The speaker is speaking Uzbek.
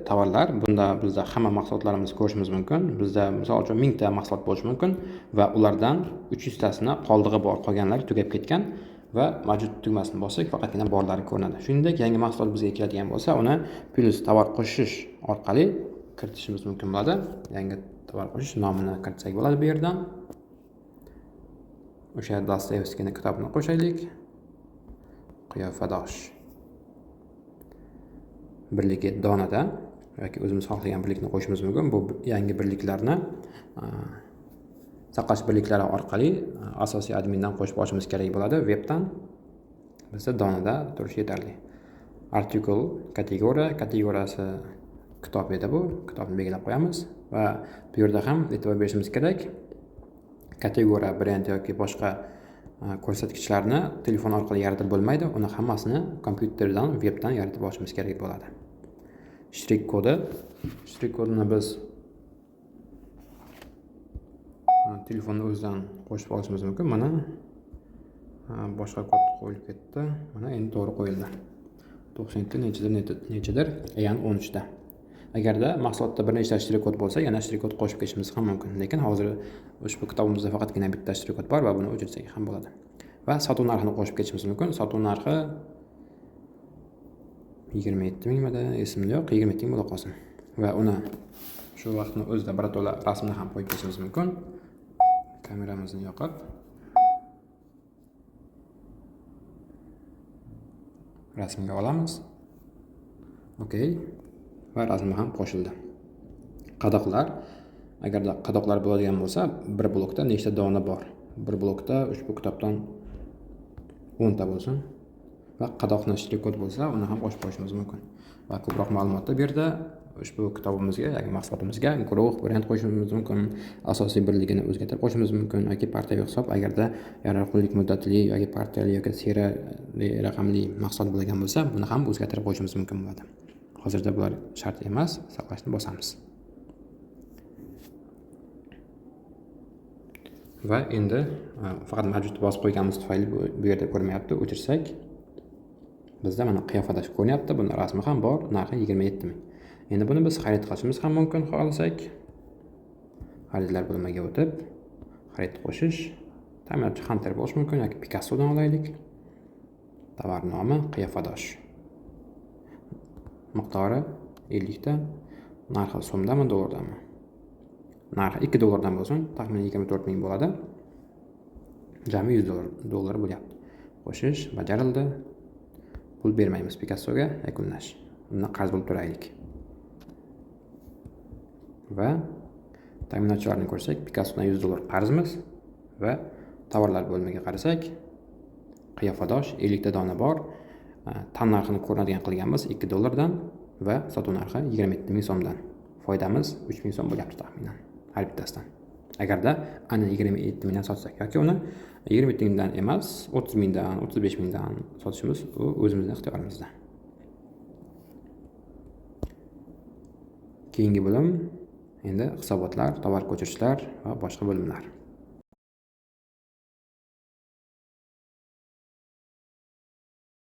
Tovarlar. Bunda bizda hamma mahsulotlarimizni ko'rishimiz mumkin. Bizda misol uchun 1000 ta mahsulot bo'lishi mumkin va ulardan 300 tasini qoldig'i bor, qolganlari tugab ketgan va mavjud tugmasini bossak faqatgina borlari ko'rinadi. Shuningdek, yangi mahsulot bizga keladigan bo'lsa, uni plus tovar qo'shish orqali kiritishimiz mumkin bo'ladi. Yangi tovar qo'shish nomini kiritsak bo'ladi bu yerdan. O'sha Dostoyevskiyning kitobini qo'shaylik. Qiyofadosh. Birligi donada yoki o'zimiz xohlagan birlikni qo'shishimiz mumkin. Bu yangi birliklarni saqlash birliklari orqali asosiy admindan qo'shib olishimiz kerak bo'ladi webdan. Bizda donada turishi yetarli. Article kategoriyasi kitob edi bu. Kitobni belgilab qo'yamiz va bu yerda ham e'tibor berishimiz kerak. Kategoriya, brend yoki boshqa ko'rsatkichlarni telefon orqali yaratib bo'lmaydi. Uni hammasini kompyuterdan, webdan yaratib olishimiz kerak bo'ladi. Shtrix kodini biz telefonni o'zidan qo'shib olishimiz mumkin. Mana boshqa kod qo'yilib ketdi. Mana endi to'g'ri qo'yildi. 90 nechadir, ya'ni 13 ta. Agarda mahsulotda bir nechta shtrix kod bo'lsa, yana shtrix kod qo'shib ketishimiz ham mumkin. Lekin hozir ushbu kitobimizda faqatgina bitta shtrix kod bor va buni o'chirsak ham bo'ladi. Va sotuv narxini qo'shib ketishimiz mumkin. Sotuv narxi 27 mingmidi, esimda yo'q, 27 ming bo'la qolsin. Va uni shu vaqtni o'zida birato'la rasmni ham qo'yib ketishimiz mumkin. Kameramizni yoqib rasmga olamiz. Okey. Va rasmi ham qo'shildi. Qadoqlar. Agarda qadoqlar bo'ladigan bo'lsa, bir blokda nechta dona bor? Bir blokda ushbu kitobdan 10 ta bo'lsin. Va qadoqni shtrix kod bo'lsa, uni ham qo'shib qo'yishimiz mumkin. Va ko'proq ma'lumotlar bu yerda ushbu kitobimizga yoki mahsulotimizga guruh, brend qo'shishimiz mumkin, asosiy birligini o'zgartirib qo'yishimiz mumkin yoki partiyaviy hisob agarda yaroqlilik muddatli yoki partiyali yoki seriyali raqamli mahsulot bo'lgan bo'lsa, buni ham o'zgartirib qo'yishimiz mumkin bo'ladi. Hozirda bular shart emas, saqlashni bosamiz. Va endi faqat mavjud bosib qo'yganimiz tufayli bu yerda ko'rmayapti, o'chirsak bizda mana qiyofada ko'rinyapti. Bunda rasmi ham bor, narxi 27 ming. Endi buni biz xarid qilishimiz ham mumkin xohlasak. Xaridlar bo'limiga o'tib, xarid qo'shish, ta'minotchi Hunter bo'lish mumkin yoki Picassodan olaylik. Tovar nomi qiyofadosh. Miqdori 50 ta. Narxi so'mdami, dollardami? Narxi 2 dollardan bo'lsin, taxminan 24 ming bo'ladi. Jami 100 dollar bo'lyapti. Qo'shish bajarildi. Pul bermaymiz Picassoga, yakunlash. Undan qarz bo'lib turaylik. Va ta'minotchilarni ko'rsak, Picassodan 100 dollar qarzimiz va tovarlar bo'limiga qarasak, qiyofadosh 50 ta dona bor. Tan narxini ko'rinadigan qilganmiz 2 dollardan va sotuv narxi 27 ming so'mdan. Foydamiz 3 ming so'm bo'lyapti taxminan har bittasidan. Agarda ana 27 mingdan sotsak yoki uni 27 mingdan emas, 30 mingdan, 35 mingdan sotishimiz u o'zimizning ixtiyorimizda. Keyingi bo'lim endi hisobotlar, tovar ko'chirishlar va boshqa bo'limlar.